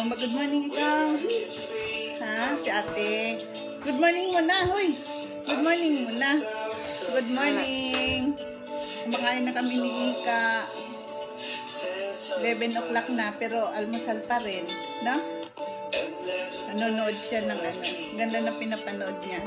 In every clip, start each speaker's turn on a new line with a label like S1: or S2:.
S1: Mag-good morning ikaw. Ha? Si ate. Good morning muna, hoy. Good morning muna. Good morning. Kumakain na kami ni Ika. 11 o'clock na, pero almusal pa rin. No? Nanonood siya ng ano. Ganda na pinapanood niya.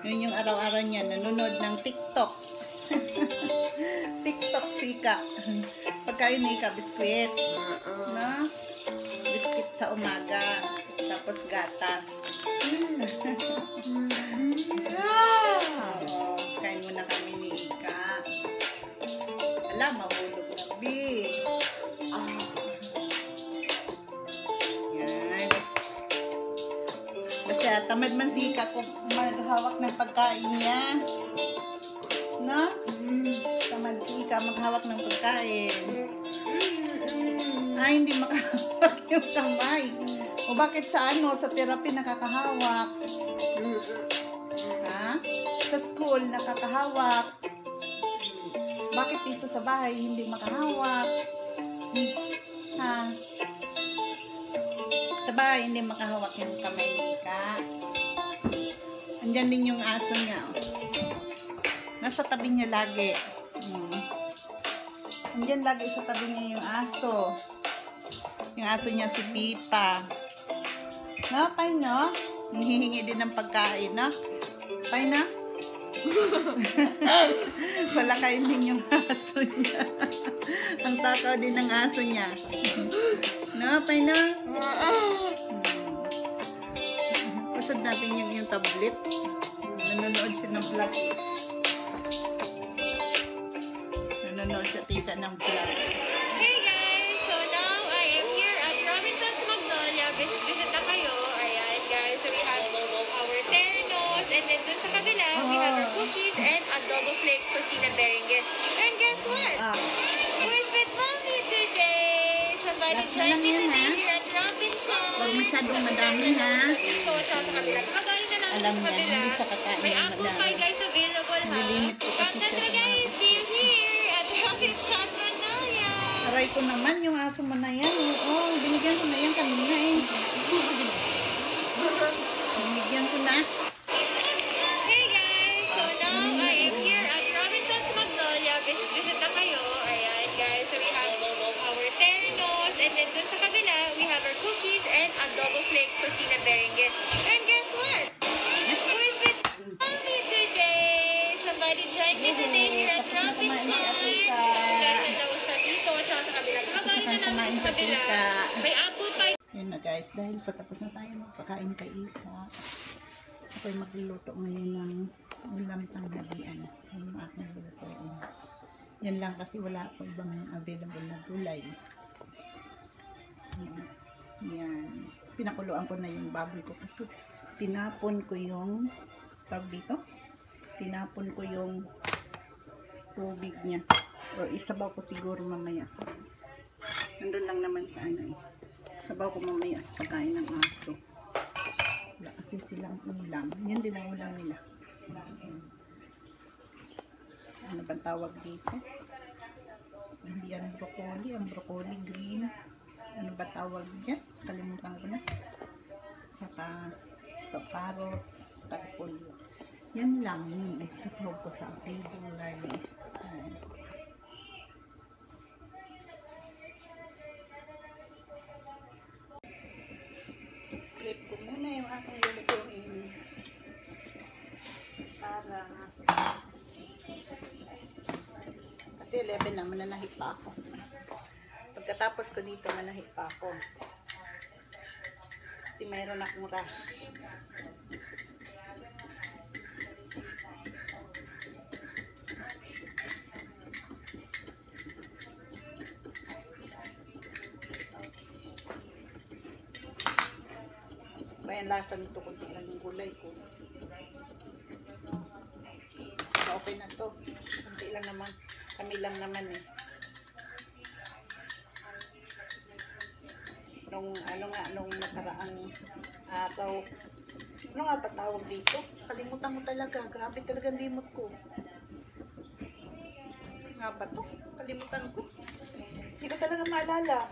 S1: Yun yung araw-araw niya. Nanonood ng TikTok. TikTok si Ika. Pagkain ni Ika, biskwit. No? Biskwit sa umaga. Tapos gatas. Kain muna kami ni Ika. Ala, mahulog na, Bi. Yan. Kasi tamad man si Ika kung maghawak ng pagkain niya. No? Tamad si Ika maghawak ng pagkain. Ay, hindi makahawak yung kamay. O bakit sa ano, sa therapy nakakahawak? Ha? Sa school nakakahawak. Bakit dito sa bahay hindi makahawak? Ha? Sa bahay hindi makahawak yung kamay ni Ika. Andyan din yung aso niya. Nasa tabi niya lagi. Andyan lagi sa tabi niya yung aso. Yung aso niya si Pipa. No, Pay, no? Hihingi din ng pagkain, no? Pay, no? Wala kainin yung aso niya. Ang takaw din ng aso niya. No, Pay, no? Pasod natin yung tablet. Nanonood siya ng vlog. Nanonood siya tika ng vlog.
S2: Hey guys! So now I am here at Robinson's Magnolia. Visit na kayo. Ayan guys. So we have our ternos. And then dun sa kabila, we have our cookies and adobo flakes cocina berengue. And guess what? Who's with mommy today? Somebody join me today here at Robinson's.
S1: Huwag masyadong madami, ha?
S2: So sa kabila. Kakain na lang
S1: Alam
S2: sa
S1: niya,
S2: kabila.
S1: hindi siya kakain
S2: May
S1: ng
S2: apple
S1: madami.
S2: pie guys available ha.
S1: Nilimit ko kasi
S2: Come
S1: siya
S2: na
S1: sa
S2: guys. See you here at Robinson's Magnolia.
S1: Aray ko naman, yung aso mo na yan. Oo, binigyan ko na yan kanina eh. Binigyan ko na.
S2: Hey guys! So now I am here at Robinson's Magnolia. Visit na kayo. Ayan guys. So we have our ternos. And then dun sa kabila, we have our cookies and adobo flakes cocina berengue. And guess what? Who is with mommy today? Somebody join me today here at
S1: Tapos na kumain si
S2: Robinson's.
S1: Atika.
S2: Ganda daw siya dito at saka sa kabila. Kakain na namin sa kabila. May apple pie.
S1: Yun na guys, dahil sa tapos na tayo magpakain kay Ika. Ako'y magluluto ngayon ng ulam tanghalian. Yung aking luto. Yan lang kasi wala pa ibang available na gulay. Yan. Pinakuluan ko na yung baboy ko kasi tinapon ko yung tawag dito. Tinapon ko yung tubig niya. O isabaw ko siguro mamaya. So, nandun lang naman sa ano eh. Sabaw ko mamaya sa pagkain ng aso. Wala kasi silang ulam. Yan din ang ulam nila. Ano ba tawag dito? Hindi yan broccoli. Ang broccoli green. Ano ba tawag dyan? Kalimutan ko na. Saka ito, carrots. Saka repolyo. Yan lang. Yun. Sasaw ko sa aking gulay. Clip ko muna yung aking lulutuin. Para kasi 11 na, mananahi pa ako. Pagkatapos ko dito, manahi pa ako. Kasi mayroon akong rush. Kaya lasa nito kung tingnan yung gulay ko. Okay na to. Kunti lang naman. Kami lang naman eh. Nung nakaraang araw. Ano nga ba tawag dito? Kalimutan mo talaga. Grabe talaga limot ko. nga ba to? Kalimutan ko. Hindi ko talaga maalala.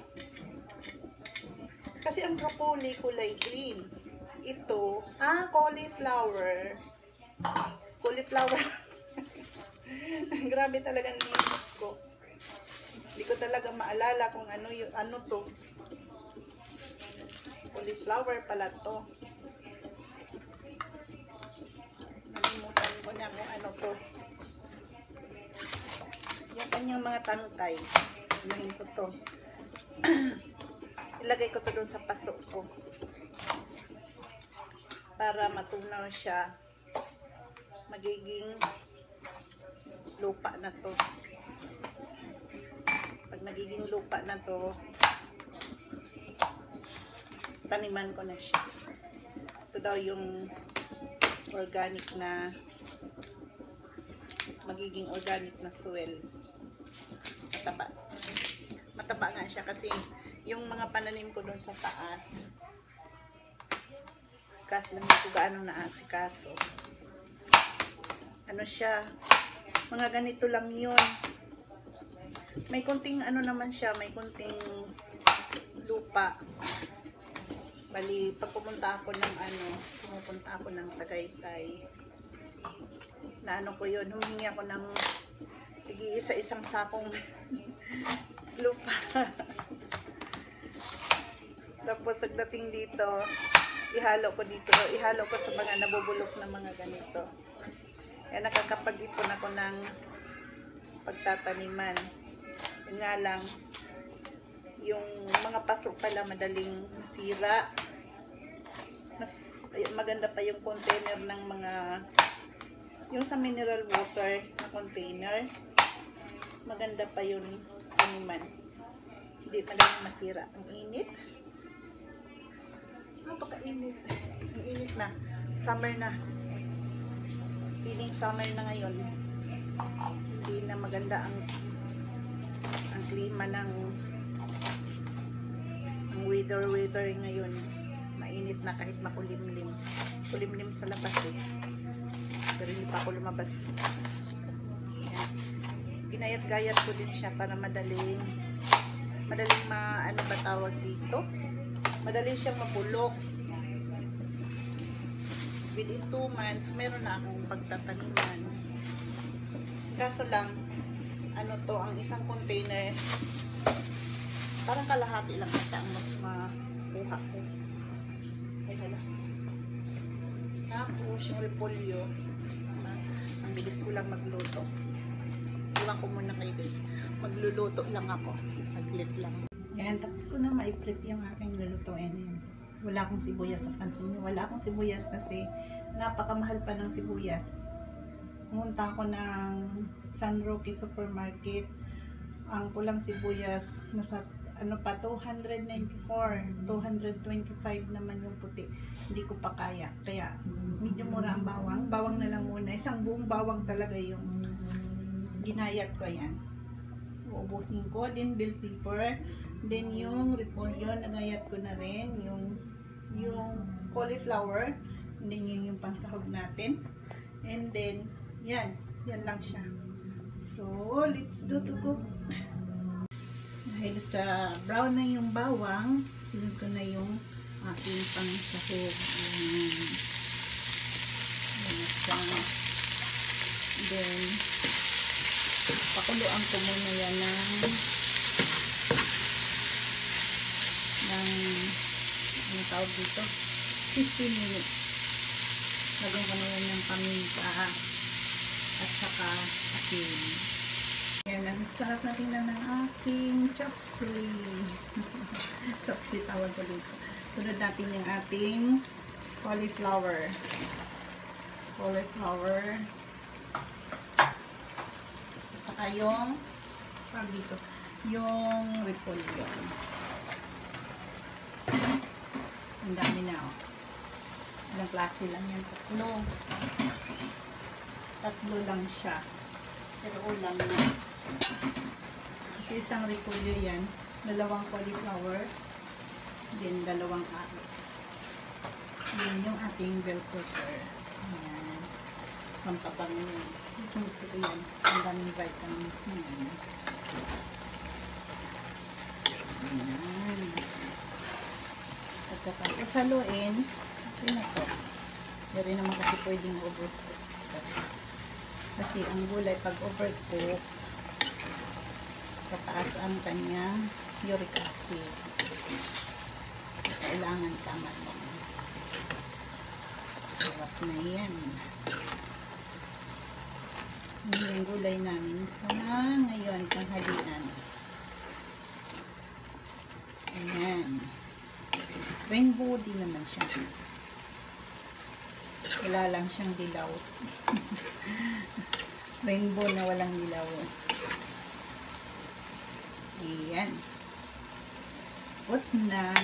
S1: Kasi ang broccoli kulay green. Ito, cauliflower. Cauliflower. Grabe talagang limot ko. Hindi ko talaga maalala kung ano to. Cauliflower pala to. Nalimutan ko na kung ano to. Yung kanyang mga tangkay. Inuhin ko to. Ilagay ko to doon sa paso ko. Para matunaw siya. Magiging lupa na to. Pag nagiging lupa na to, taniman ko na siya. Ito daw yung organic na magiging organic na soil. Mataba. Mataba nga siya kasi yung mga pananim ko doon sa taas. Kasi lang ko gaano naasikaso. Ano siya? Mga ganito lang yun. May kunting ano naman siya, may kunting lupa. Bali, pag pumunta ako ng Tagaytay. Na ano ko yun, humingi ako ng isa-isang sakong lupa. Tapos pagdating dito, ihalo ko sa mga nabubulok na mga ganito. Kaya nakakapag-ipon ako ng pagtataniman. Yun nga lang, yung mga paso pala madaling masira. Mas maganda pa yung container ng mga, yung sa mineral water na container, maganda pa yung taniman. Hindi madaling masira. Ang init. Napaka-init. Ang init na. Summer na. Feeling summer na ngayon. Hindi na maganda ang klima ng weather ngayon. Mainit na kahit makulimlim. Kulimlim sa labas eh. Pero hindi pa ako lumabas. Ayan. Ginayat-gayat ko din siya para madaling ano ba tawag dito? Madali siyang mapulok. Within 2 months, meron na akong pagtataniman. Kaso lang, ano to, ang isang container, parang kalahati lang ata ang makuha ko. Ay, hala. Tapos, yung repolyo, ang bilis ko lang magluto. Iwan ko muna kayo guys. Magluluto lang ako. Maglit lang. Yan, tapos ko na ma-prep yung aking lulutuin. Wala akong sibuyas sa pansin nyo. Wala akong sibuyas kasi napakamahal pa ng sibuyas. Pumunta ako ng San Roque Supermarket. Ang pulang sibuyas, nasa ano pa, 294, 225 naman yung puti. Hindi ko pa kaya. Kaya, medyo mura ang bawang. Bawang na lang muna. Isang buong bawang talaga yung ginayat ko yan. Uubusin ko. Then, bell pepper. Then, yung repolyo, nagayat ko na rin. Yung cauliflower. And then, yun yung pansahog natin. And then, yan lang siya. So, let's do to cook. Dahil sa brown na yung bawang, sunod ko na yung aking pansahog. Then, pakuluan ko muna yan ng ano tawag dito? 15 minutes. Lagyan ko na yan ng paminta at saka asin. Yan, ang sarap na tingnan ng aking chopsy. Chopsy tawag ko dito. Sunod natin yung ating cauliflower. At saka yung dito, yung repolyo. Ang dami na oh. Ilang klase lang yan. Tatlo lang siya. Pero ulam na. Kasi isang repolyo yan. 2 cauliflower. Then 2 carrots. Yan yung ating bell pepper. Ayan. Pampapangin. Gusto ko yan. Ang daming vitamin C. Ayan. Pagkatapos haluin, okay na to. Hindi rin naman kasi pwedeng overcook. Kasi ang gulay pag overcook, tataas ang kanyang uric acid. Kailangan tama lang. Sarap na yan. Yan yung gulay namin sa ngayon, tanghalian. Ayan. Rainbow din naman siya. Wala lang siyang dilaw. Rainbow na walang dilaw. Ayan. Tapos na.